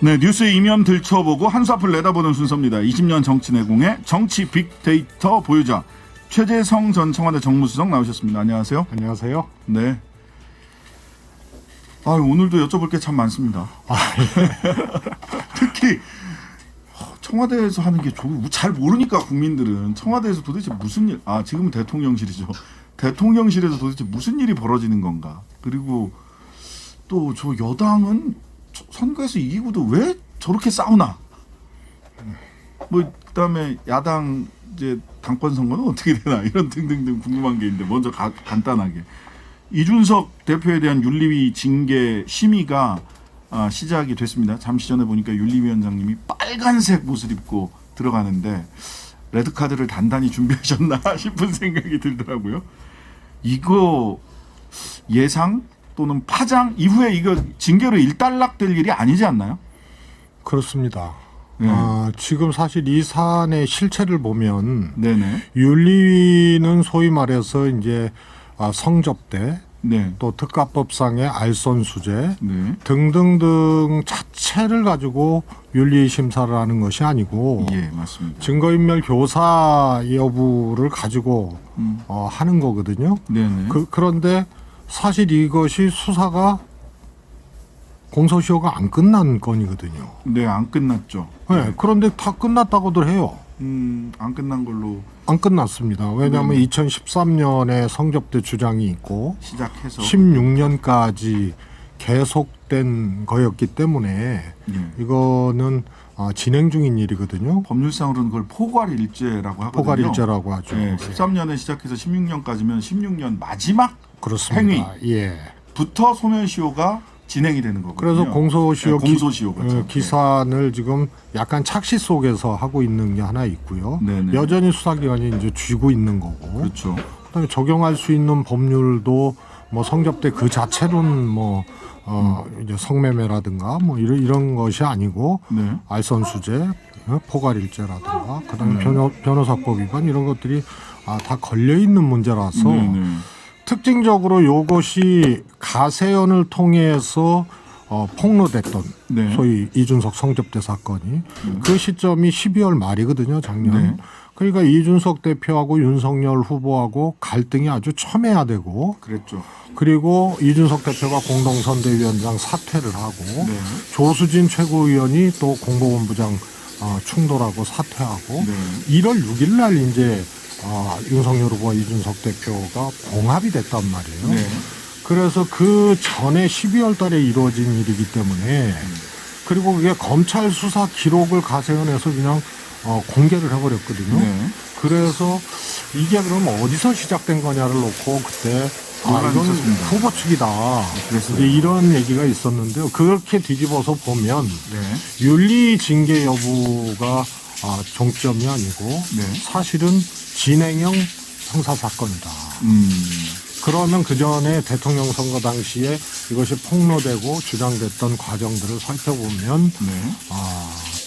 네, 뉴스의 이면 들춰보고 한수앞을 내다보는 순서입니다. 20년 정치 내공의 정치 빅데이터 보유자 최재성 전 청와대 정무수석 나오셨습니다. 안녕하세요. 안녕하세요. 네. 오늘도 여쭤볼 게 참 많습니다. 특히 청와대에서 하는 게 잘 모르니까 국민들은 청와대에서 도대체 무슨 일, 지금은 대통령실이죠. 대통령실에서 도대체 무슨 일이 벌어지는 건가. 그리고 또 저 여당은 선거에서 이기고도 왜 저렇게 싸우나. 그다음에 야당 이제 당권 선거는 어떻게 되나 이런 등등등 궁금한 게 있는데 먼저 간단하게 이준석 대표에 대한 윤리위 징계 심의가 시작이 됐습니다. 잠시 전에 보니까 윤리위원장님이 빨간색 옷을 입고 들어가는데 레드카드를 단단히 준비하셨나 싶은 생각이 들더라고요. 이거 예상 또는 파장 이후에 이거 징계로 일단락될 일이 아니지 않나요? 그렇습니다. 네. 지금 사실 이 사안의 실체를 보면 네네. 윤리위는 소위 말해서 이제 성접대 네. 또 특가법상의 알선수재 네. 등등등 자체를 가지고 윤리 심사를 하는 것이 아니고 예, 맞습니다. 증거인멸 교사 여부를 가지고 하는 거거든요. 네네. 그런데 사실 이것이 수사가 공소시효가 안 끝난 건이거든요. 네, 안 끝났죠. 네, 그런데 다 끝났다고들 해요. 안 끝난 걸로 안 끝났습니다. 왜냐하면 2013년에 성접대 주장이 있고 시작해서 16년까지 계속된 거였기 때문에 이거는 진행 중인 일이거든요. 법률상으로는 그걸 포괄일죄라고 하거든요. 포괄일죄라고 하죠. 네, 13년에 시작해서 16년까지면 16년 마지막 그렇습니다. 예. 행위부터 소멸시효가 진행이 되는 거거든요. 그래서 공소시효 공소시효가 기산을 지금 약간 착시 속에서 하고 있는 게 하나 있고요. 네네. 여전히 수사기관이 이제 쥐고 있는 거고. 그렇죠. 그다음에 적용할 수 있는 법률도 뭐 성접대 그 자체로는 이제 성매매라든가 뭐 이런 것이 아니고 네. 알선수재, 포괄일죄라든가 그다음에 변호사법 위반 이런 것들이 다 걸려 있는 문제라서. 네네. 특징적으로 이것이 가세연을 통해서 폭로됐던 네. 소위 이준석 성접대 사건이 그 시점이 12월 말이거든요, 작년. 네. 그러니까 이준석 대표하고 윤석열 후보하고 갈등이 아주 첨예화되고 그랬죠. 그리고 이준석 대표가 공동선대위원장 사퇴를 하고 네. 조수진 최고위원이 또 공보본부장 충돌하고 사퇴하고 네. 1월 6일 날 이제 윤석열 후보와 이준석 대표가 봉합이 됐단 말이에요. 네. 그래서 그 전에 12월 달에 이루어진 일이기 때문에 그리고 그게 검찰 수사 기록을 가세연해서 그냥 공개를 해버렸거든요. 네. 그래서 이게 그럼 어디서 시작된 거냐를 놓고 그때 이건 있었습니다. 후보 측이다. 그랬어요. 이제 이런 얘기가 있었는데요. 그렇게 뒤집어서 보면 네. 윤리 징계 여부가 종점이 아니고 사실은 진행형 형사 사건이다. 그러면 그 전에 대통령 선거 당시에 이것이 폭로되고 주장됐던 과정들을 살펴보면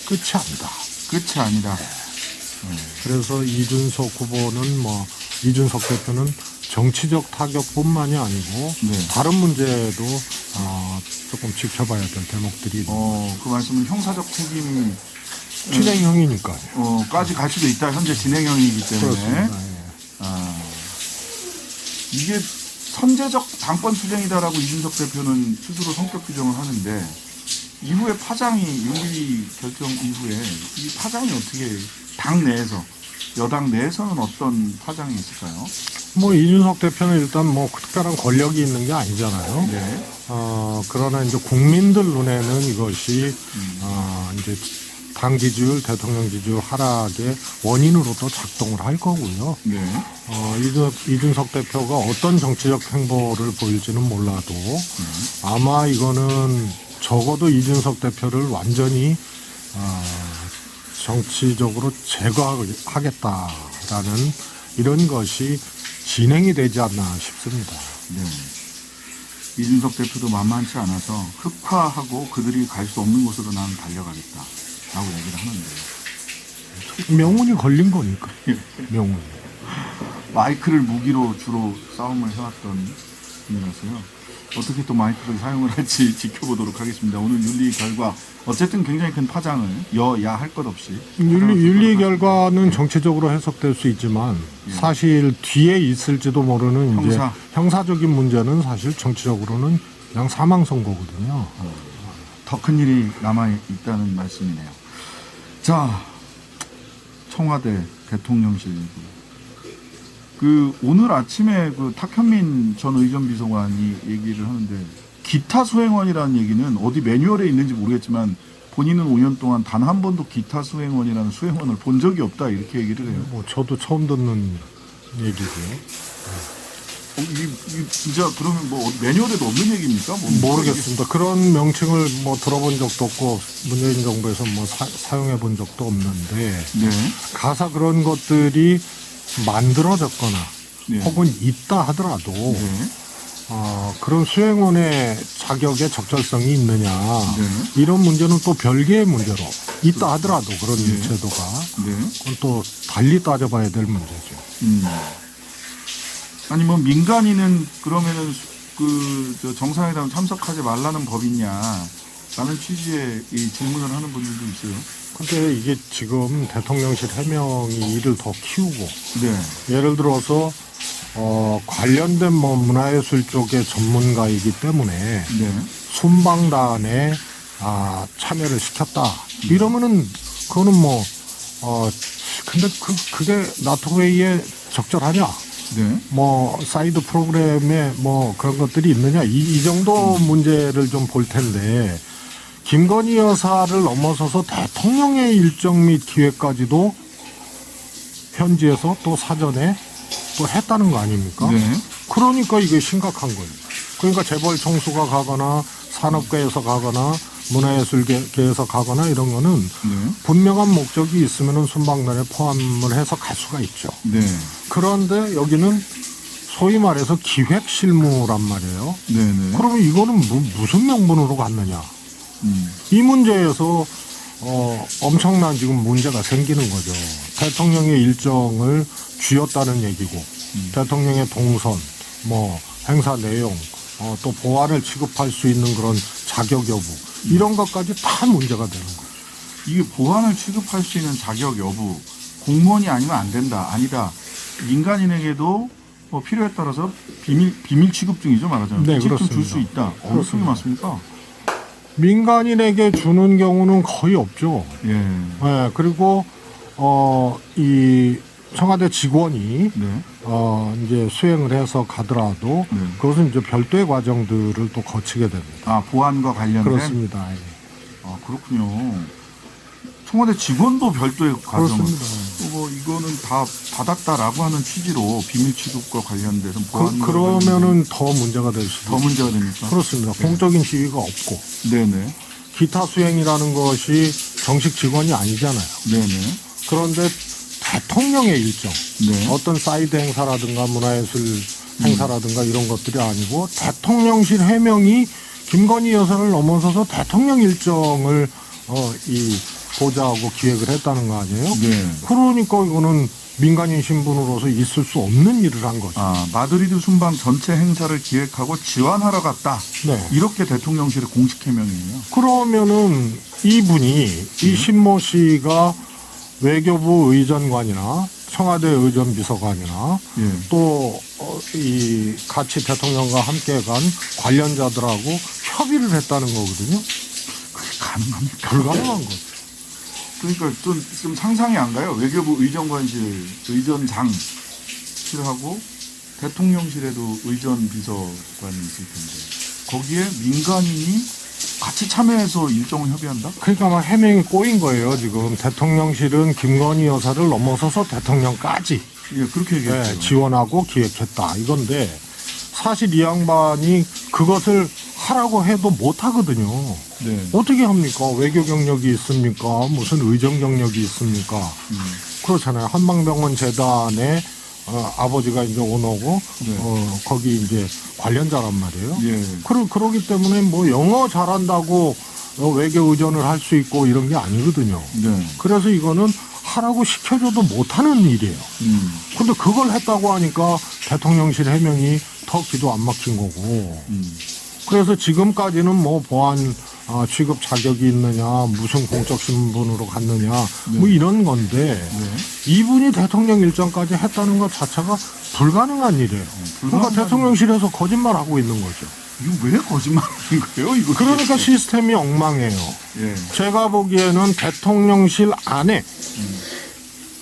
끝이 아니다. 끝이 아니다. 그래서 이준석 후보는 이준석 대표는 정치적 타격뿐만이 아니고 다른 문제도 조금 지켜봐야 될 대목들이 그 말씀은 형사적 책임 진행형이니까요. 까지 갈 수도 있다. 현재 진행형이기 때문에. 그렇습니다. 이게 선제적 당권 투쟁이다라고 이준석 대표는 스스로 성격 규정을 하는데 이후에 파장이 윤리 결정 이후에 이 파장이 어떻게 당 내에서 여당 내에서는 어떤 파장이 있을까요? 이준석 대표는 일단 특별한 권력이 있는 게 아니잖아요. 네. 그러나 이제 국민들 눈에는 이것이 이제 당 지지율, 대통령 지지율 하락의 원인으로 또 작동을 할 거고요. 네. 이준석 대표가 어떤 정치적 행보를 보일지는 몰라도 아마 이거는 적어도 이준석 대표를 완전히 정치적으로 제거하겠다라는 이런 것이 진행이 되지 않나 싶습니다. 네. 이준석 대표도 만만치 않아서 흑화하고 그들이 갈 수 없는 곳으로 나는 달려가겠다라고 얘기를 하는데요. 명운이 걸린 거니까. 명운. 마이크를 무기로 주로 싸움을 해왔던 분이라서요. 어떻게 또 마이크를 사용을 할지 지켜보도록 하겠습니다. 오늘 윤리 결과 어쨌든 굉장히 큰 파장을 여야 할 것 없이 윤리 결과는 정치적으로 해석될 수 있지만 사실 뒤에 있을지도 모르는 이제 형사적인 문제는 사실 정치적으로는 그냥 사망 선고거든요. 더 큰 일이 남아 있다는 말씀이네요. 자, 청와대 대통령실 그 오늘 아침에 그 탁현민 전 의전 비서관이 얘기를 하는데 기타 수행원이라는 얘기는 어디 매뉴얼에 있는지 모르겠지만 본인은 5년 동안 단 한 번도 기타 수행원이라는 수행원을 본 적이 없다 이렇게 얘기를 해요. 뭐 저도 처음 듣는 얘기고요. 이게 진짜 그러면 뭐 매뉴얼에도 없는 얘기입니까? 뭐 모르겠습니다. 그런 명칭을 뭐 들어본 적도 없고 문재인 정부에서 뭐 사용해 본 적도 없는데 네. 가사 그런 것들이 만들어졌거나 네. 혹은 있다 하더라도 네. 그런 수행원의 자격에 적절성이 있느냐 네. 이런 문제는 또 별개의 문제로 있다 하더라도 그런 네. 제도가 네. 그건 또 달리 따져봐야 될 문제죠. 아니 뭐 민간인은 그러면은 저 정상회담 참석하지 말라는 법이냐라는 취지의 이 질문을 하는 분들도 있어요. 근데 이게 지금 대통령실 해명이 이를 더 키우고 네. 예를 들어서 관련된 뭐 문화예술 쪽의 전문가이기 때문에 네. 순방단에 참여를 시켰다. 이러면은 그거는 뭐 근데 그게 나토웨이에 적절하냐? 네. 뭐 사이드 프로그램에 뭐 그런 것들이 있느냐? 이 정도 문제를 좀 볼 텐데 김건희 여사를 넘어서서 대통령의 일정 및 기획까지도 현지에서 또 사전에 또 했다는 거 아닙니까? 네. 그러니까 이게 심각한 거예요. 그러니까 재벌 총수가 가거나 산업계에서 가거나 문화예술계에서 가거나 이런 거는 네. 분명한 목적이 있으면은 순방단에 포함을 해서 갈 수가 있죠. 네. 그런데 여기는 소위 말해서 기획 실무란 말이에요. 네네. 그러면 이거는 무슨 명분으로 갔느냐? 이 문제에서 엄청난 지금 문제가 생기는 거죠. 대통령의 일정을 쥐었다는 얘기고, 대통령의 동선, 뭐 행사 내용, 또 보안을 취급할 수 있는 그런 자격 여부 이런 것까지 다 문제가 되는 거죠. 이게 보안을 취급할 수 있는 자격 여부, 공무원이 아니면 안 된다, 아니다. 민간인에게도 뭐 필요에 따라서 비밀 취급증이죠, 말하자면. 네, 취급증 줄 그렇습니다. 수 있다. 어느 소리 맞습니까? 민간인에게 주는 경우는 거의 없죠. 예. 네, 그리고 이 청와대 직원이 네. 이제 수행을 해서 가더라도 네. 그것은 이제 별도의 과정들을 또 거치게 됩니다. 보안과 관련된. 그렇습니다. 예. 그렇군요. 청와대 직원도 별도의 과정. 그렇습니다. 뭐 이거는 다 받았다라고 하는 취지로 비밀 취급과 관련돼서 보안. 그러면은 더 문제가 될 수도. 더 문제가 됩니까? 그렇습니다. 공적인 지위가 없고 네네. 기타 수행이라는 것이 정식 직원이 아니잖아요. 네네. 그런데 대통령의 일정, 네. 어떤 사이드 행사라든가 문화예술 행사라든가 이런 것들이 아니고 대통령실 해명이 김건희 여사를 넘어서서 대통령 일정을 보좌하고 기획을 했다는 거 아니에요? 네. 그러니까 이거는 민간인 신분으로서 있을 수 없는 일을 한 거죠. 마드리드 순방 전체 행사를 기획하고 지원하러 갔다. 네. 이렇게 대통령실의 공식 해명이에요. 그러면은 이분이 이 신모 씨가 외교부 의전관이나 청와대 의전비서관이나 예. 또 이 같이 대통령과 함께 간 관련자들하고 협의를 했다는 거거든요. 그게 가능합니까? 불가능한 거죠. 그러니까 좀 상상이 안 가요. 외교부 의전관실, 의전장실하고 대통령실에도 의전비서관이 있을 텐데 거기에 민간인이 같이 참여해서 일정을 협의한다? 그러니까 막 해명이 꼬인 거예요. 지금 대통령실은 김건희 여사를 넘어서서 대통령까지 예, 그렇게 얘기했죠. 지원하고 기획했다 이건데 사실 이 양반이 그것을 하라고 해도 못 하거든요. 네. 어떻게 합니까? 외교 경력이 있습니까? 무슨 의정 경력이 있습니까? 그렇잖아요. 한방병원 재단에 아버지가 이제 오너고 네. 거기 이제 관련자란 말이에요. 예. 그러기 때문에 뭐 영어 잘한다고 외교 의전을 할 수 있고 이런 게 아니거든요. 네. 그래서 이거는 하라고 시켜줘도 못하는 일이에요. 근데 그걸 했다고 하니까 대통령실 해명이 더 기도 안 막힌 거고. 그래서 지금까지는 뭐 보안 취급 자격이 있느냐, 무슨 공적 신분으로 갔느냐, 뭐 이런 건데 이분이 대통령 일정까지 했다는 것 자체가 불가능한 일이에요. 그러니까 대통령실에서 거짓말하고 있는 거죠. 이거 왜 거짓말하는 거예요? 이거 그러니까 시스템이 엉망이에요. 예. 제가 보기에는 대통령실 안에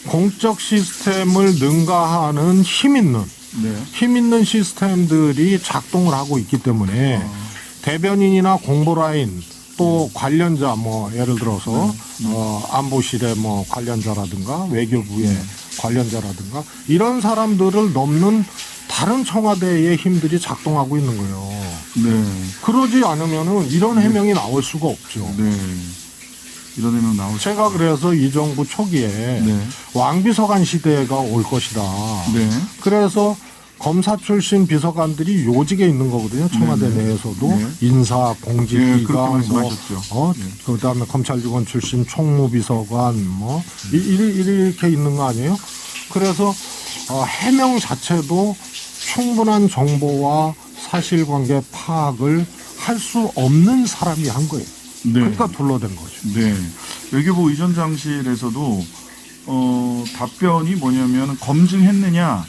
공적 시스템을 능가하는 힘 있는 시스템들이 작동을 하고 있기 때문에 대변인이나 공보라인 또 관련자 뭐 예를 들어서 안보실의 뭐 관련자라든가 외교부의 관련자라든가 이런 사람들을 넘는 다른 청와대의 힘들이 작동하고 있는 거예요. 네. 그러지 않으면은 이런 해명이 나올 수가 없죠. 네. 이런 해명 나오죠. 제가 그래서 이 정부 초기에 왕비서관 시대가 올 것이다. 네. 그래서 검사 출신 비서관들이 요직에 있는 거거든요. 청와대 내에서도 인사, 공직기강, 그렇게 말씀하셨죠. 그다음에 검찰직원 출신 총무비서관 뭐 이렇게 있는 거 아니에요? 그래서 해명 자체도 충분한 정보와 사실관계 파악을 할 수 없는 사람이 한 거예요. 네. 그러니까 둘러댄 거죠. 네. 외교부 의전장실에서도 답변이 뭐냐면 검증했느냐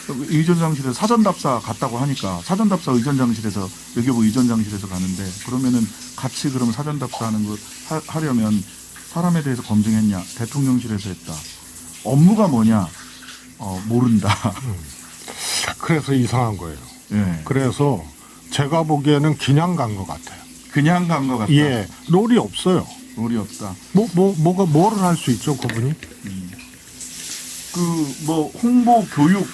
의전장실에서 사전답사 갔다고 하니까 사전답사 의전장실에서 외교부 의전장실에서 가는데 그러면은 같이 그럼 사전답사하는 거 하려면 사람에 대해서 검증했냐 대통령실에서 했다. 업무가 뭐냐 모른다. 그래서 이상한 거예요. 예. 그래서 제가 보기에는 그냥 간 것 같아요. 그냥 간 것 같다. 예, 롤이 없어요. 롤이 없다. 뭐를 할 수 있죠, 그분이? 홍보 교육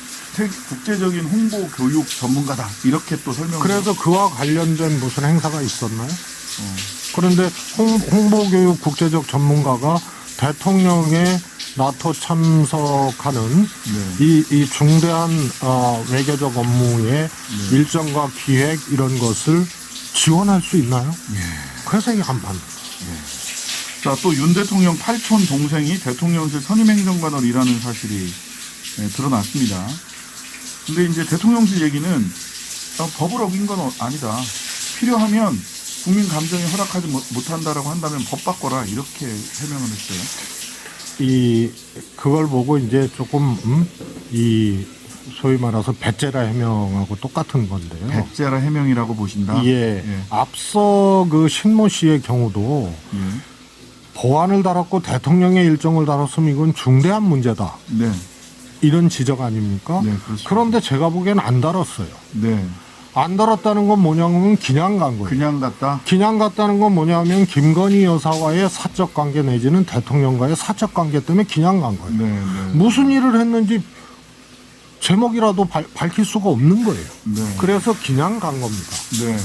국제적인 홍보 교육 전문가다 이렇게 또 설명을. 그래서 그와 관련된 무슨 행사가 있었나요? 그런데 홍보교육 국제적 전문가가 대통령의 나토 참석하는 이 중대한 외교적 업무의 일정과 기획 이런 것을 지원할 수 있나요? 그래서 이게 안 받는 거예요. 자, 또 윤 대통령 8촌 동생이 대통령실 선임행정관으로 일하는 사실이 드러났습니다. 근데 이제 대통령실 얘기는 법을 어긴 건 아니다. 필요하면 국민 감정에 허락하지 못한다라고 한다면 법 바꿔라 이렇게 해명을 했어요. 그걸 보고 이제 조금 이 소위 말해서 배째라 해명하고 똑같은 건데요. 배째라 해명이라고 보신다. 예. 앞서 그 신모 씨의 경우도 보안을 다뤘고 대통령의 일정을 다뤘으면 이건 중대한 문제다. 네. 이런 지적 아닙니까? 네, 그렇습니다. 그런데 제가 보기에는 안 다뤘어요. 네. 안 다뤘다는 건 뭐냐면 그냥 간 거예요. 그냥 갔다. 그냥 갔다는 건 뭐냐면 김건희 여사와의 사적 관계 내지는 대통령과의 사적 관계 때문에 그냥 간 거예요. 네. 무슨 일을 했는지 제목이라도 밝힐 수가 없는 거예요. 네. 그래서 그냥 간 겁니다. 네.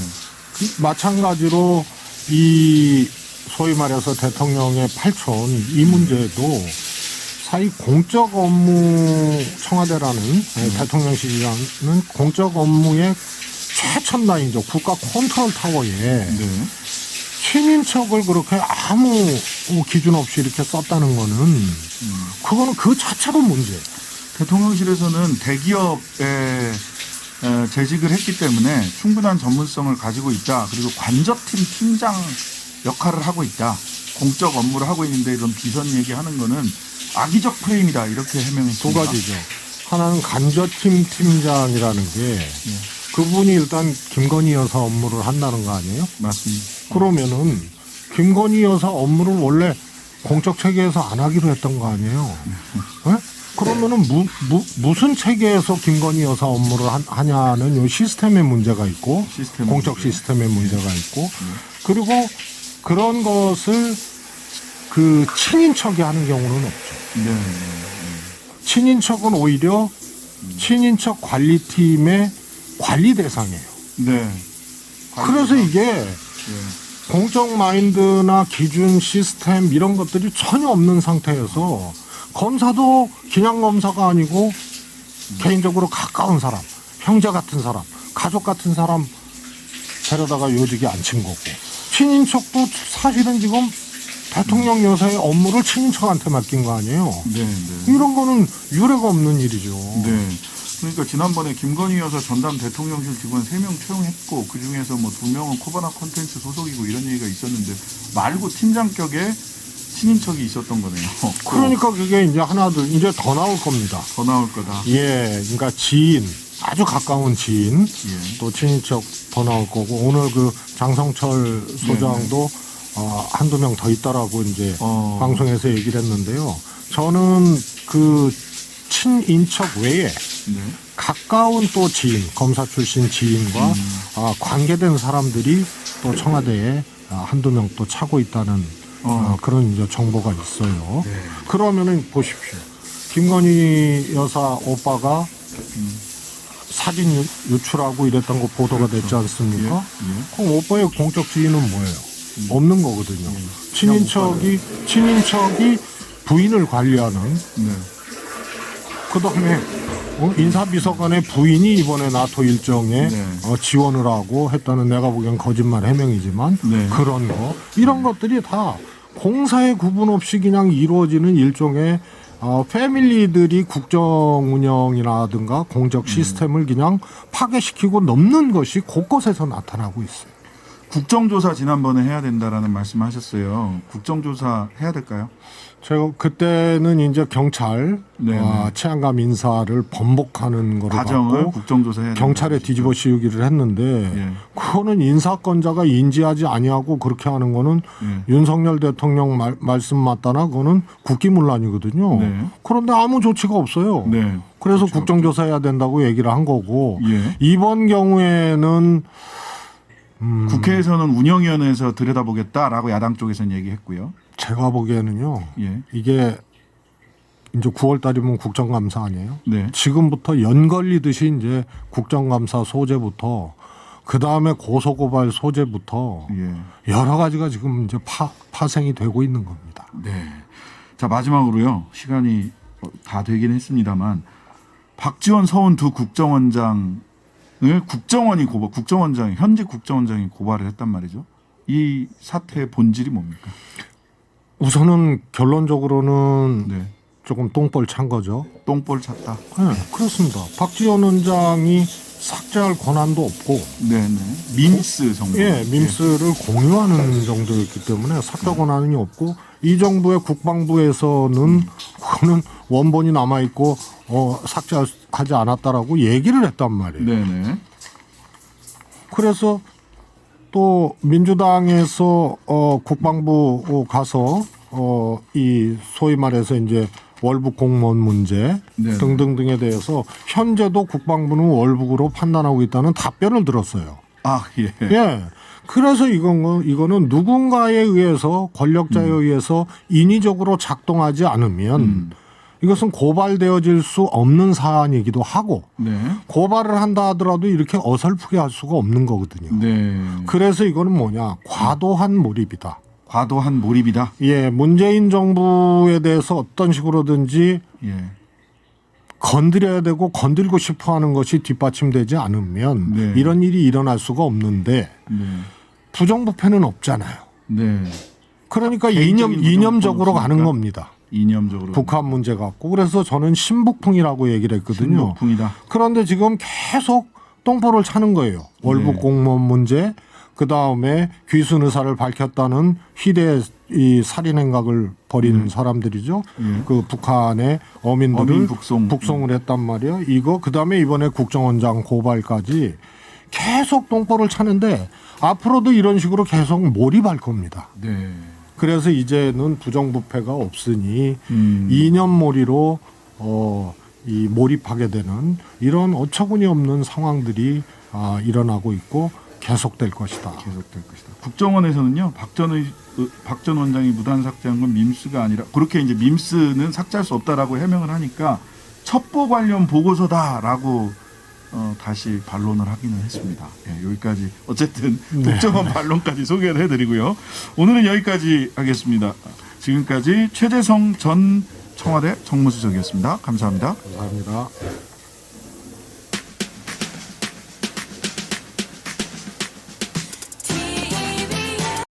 마찬가지로 이 소위 말해서 대통령의 8촌 이 문제도 사이 공적 업무 청와대라는 대통령실이라는 공적 업무의 최첨단이죠. 국가 컨트롤 타워에 친인척을 그렇게 아무 기준 없이 이렇게 썼다는 거는 그거는 그 자체로 문제예요. 대통령실에서는 대기업에 재직을 했기 때문에 충분한 전문성을 가지고 있다. 그리고 관저팀 팀장 역할을 하고 있다. 공적 업무를 하고 있는데 이런 비선 얘기하는 거는 악의적 프레임이다. 이렇게 해명했습니다. 두 가지죠. 하나는 간저팀 팀장이라는 게 그분이 일단 김건희 여사 업무를 한다는 거 아니에요? 맞습니다. 그러면은 김건희 여사 업무를 원래 공적 체계에서 안 하기로 했던 거 아니에요? 네? 그러면은 무슨 체계에서 김건희 여사 업무를 하냐는 요 시스템의 문제가 있고 공적 시스템의 문제가 있고 그리고 그런 것을 그 친인척이 하는 경우는 없죠. 친인척은 오히려 친인척 관리팀의 관리 대상이에요. 네. 그래서 이게 공적 마인드나 기준 시스템 이런 것들이 전혀 없는 상태에서 검사도 그냥 검사가 아니고 개인적으로 가까운 사람, 형제 같은 사람, 가족 같은 사람 데려다가 요직에 앉힌 거고 친인척도 사실은 지금 대통령 여사의 업무를 친인척한테 맡긴 거 아니에요. 네. 이런 거는 유례가 없는 일이죠. 네. 그러니까 지난번에 김건희 여사 전담 대통령실 직원 3명 채용했고 그 중에서 뭐 2명은 코바나 콘텐츠 소속이고 이런 얘기가 있었는데 말고 팀장격에 친인척이 있었던 거네요. 그러니까 그게 이제 하나둘 이제 더 나올 겁니다. 더 나올 거다. 예, 그러니까 지인, 아주 가까운 지인, 예. 또 친인척 더 나올 거고 오늘 그 장성철 소장도 한두 명 더 있다라고 이제 방송에서 얘기를 했는데요. 저는 그 친인척 외에 네. 가까운 또 지인, 검사 출신 지인과 관계된 사람들이 또 청와대에 한두 명 또 차고 있다는 그런 이제 정보가 있어요. 네. 그러면은 보십시오. 김건희 여사 오빠가 사진 유출하고 이랬던 거 보도가 됐지 않습니까? 예. 그럼 오빠의 공적 지인은 뭐예요? 없는 거거든요. 친인척이 부인을 관리하는 네. 그다음에 인사비서관의 부인이 이번에 나토 일정에 네. 지원을 하고 했다는 내가 보기엔 거짓말 해명이지만 네. 그런 거 이런 것들이 다 공사의 구분 없이 그냥 이루어지는 일종의 패밀리들이 국정 운영이라든가 공적 시스템을 그냥 파괴시키고 넘는 것이 곳곳에서 나타나고 있어요. 국정조사 지난번에 해야 된다라는 말씀하셨어요. 국정조사 해야 될까요? 제가 그때는 이제 경찰 치안감 인사를 번복하는 거로 과정을 갖고 국정조사 해야 경찰에 뒤집어 씌우기를 했는데 예. 그거는 인사권자가 인지하지 아니하고 그렇게 하는 거는 윤석열 대통령 말씀 맞다나 그거는 국기문란이거든요. 네. 그런데 아무 조치가 없어요. 네. 그래서 그렇죠. 국정조사해야 된다고 얘기를 한 거고 예. 이번 경우에는 국회에서는 운영위원회에서 들여다보겠다라고 야당 쪽에서는 얘기했고요. 제가 보기에는요. 예. 이게 이제 9월 달이면 국정감사 아니에요? 네. 지금부터 연 걸리듯이 이제 국정감사 소재부터 그 다음에 고소고발 소재부터 예. 여러 가지가 지금 이제 파생이 되고 있는 겁니다. 네. 자 마지막으로요. 시간이 다 되긴 했습니다만 박지원 서훈 두 국정원장을 국정원장이 현직 국정원장이 고발을 했단 말이죠. 이 사태의 본질이 뭡니까? 우선은 결론적으로는 네. 조금 똥볼 찬 거죠. 똥볼 찼다. 네, 그렇습니다. 박지원 원장이 삭제할 권한도 없고, 네네. 밈스 정도. 예, 밈스를 공유하는 정도였기 때문에 삭제 권한이 없고, 이 정부의 국방부에서는 그거는 원본이 남아 있고 삭제하지 않았다라고 얘기를 했단 말이에요. 네네. 그래서 또 민주당에서 국방부 가서 이 소위 말해서 이제 월북 공무원 문제 네네. 등등등에 대해서 현재도 국방부는 월북으로 판단하고 있다는 답변을 들었어요. 아 예. 예. 그래서 이거는 누군가에 의해서 권력자에 의해서 인위적으로 작동하지 않으면 이것은 고발되어질 수 없는 사안이기도 하고 네. 고발을 한다 하더라도 이렇게 어설프게 할 수가 없는 거거든요. 네. 그래서 이거는 뭐냐? 과도한 몰입이다. 과도한 몰입이다. 예, 문재인 정부에 대해서 어떤 식으로든지 예. 건드려야 되고 건들고 싶어 하는 것이 뒷받침되지 않으면 네. 이런 일이 일어날 수가 없는데 네. 부정부패는 없잖아요. 네. 그러니까 개인적인 이념적으로 부정부패는 가는 겁니다. 이념적으로. 북한 문제 갖고. 그래서 저는 신북풍이라고 얘기를 했거든요. 신북풍이다. 그런데 지금 계속 똥볼을 차는 거예요. 월북 공무원 문제, 그 다음에 귀순 의사를 밝혔다는 희대 이 살인 행각을 벌인 사람들이죠. 그 북한의 어민들을 어민 북송. 을 했단 말이에요. 이거 그 다음에 이번에 국정원장 고발까지 계속 똥볼을 차는데 앞으로도 이런 식으로 계속 몰입할 겁니다. 네. 그래서 이제는 부정부패가 없으니 이념몰이로 이 몰입하게 되는 이런 어처구니 없는 상황들이 일어나고 있고 계속될 것이다. 계속될 것이다. 국정원에서는요. 박 전 원장이 무단 삭제한 건 밈스가 아니라 그렇게 이제 밈스는 삭제할 수 없다라고 해명을 하니까 첩보 관련 보고서다라고 다시 반론을 하기는 했습니다. 예, 여기까지 어쨌든 국정원 반론까지 소개를 해드리고요. 오늘은 여기까지 하겠습니다. 지금까지 최재성 전 청와대 정무수석이었습니다. 감사합니다. 감사합니다.